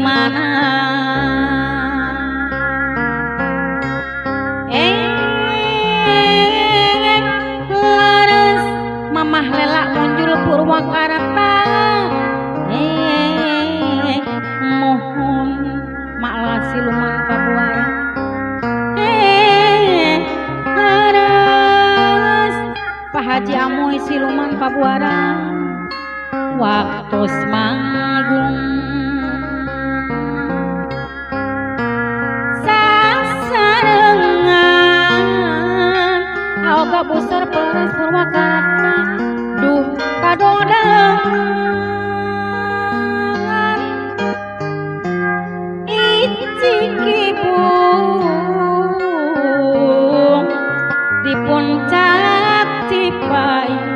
mana laras mamah lela muncul Purwakarta mohon maklah siluman kabuaya laras Pak Haji Amoy siluman pabuara waktu manggung sasarengan oga besar peres Purwakarta duh kadodangan icikibung di puncak Cipayung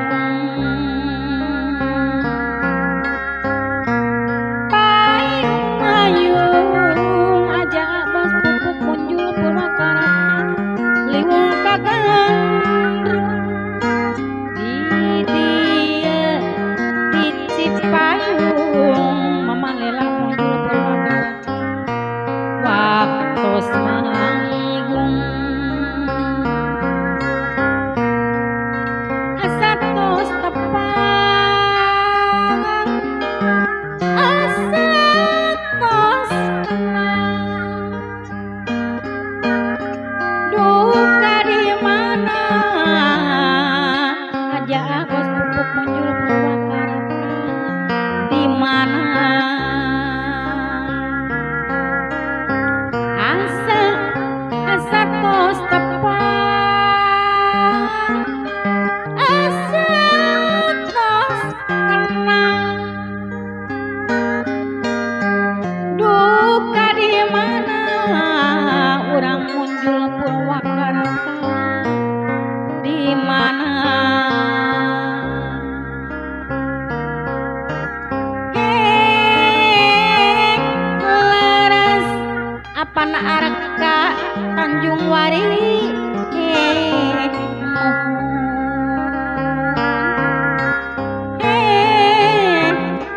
Pana areka Tanjung Wari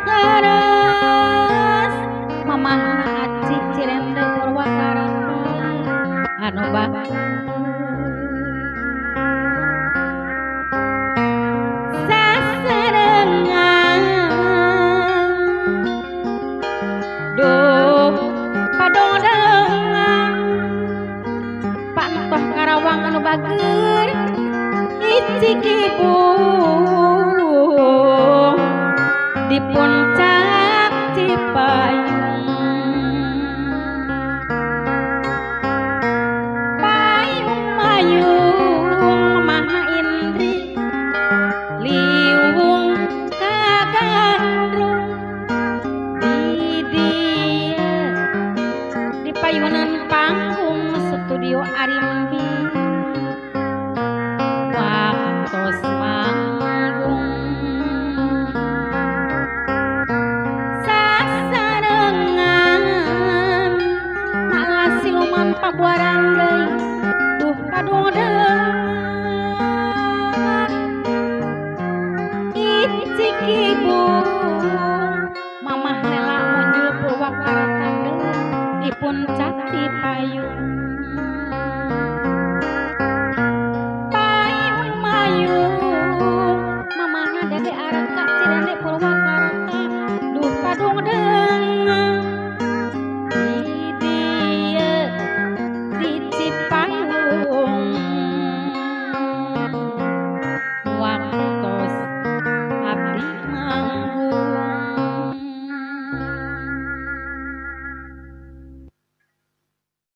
laras mamah aci Cirende Purwakarta anu sasarengan duh padodangan Karawang anu bager icikibung di puncak Cipayung payung mayung maha indri liwung kagandrung di dia di payunan panggung studio Arimbi waktu manggung sasarengan malah siluman pabuaran deui duh kadodangan icikibung mamah lela muncul Purwakarta di puncak Cipayung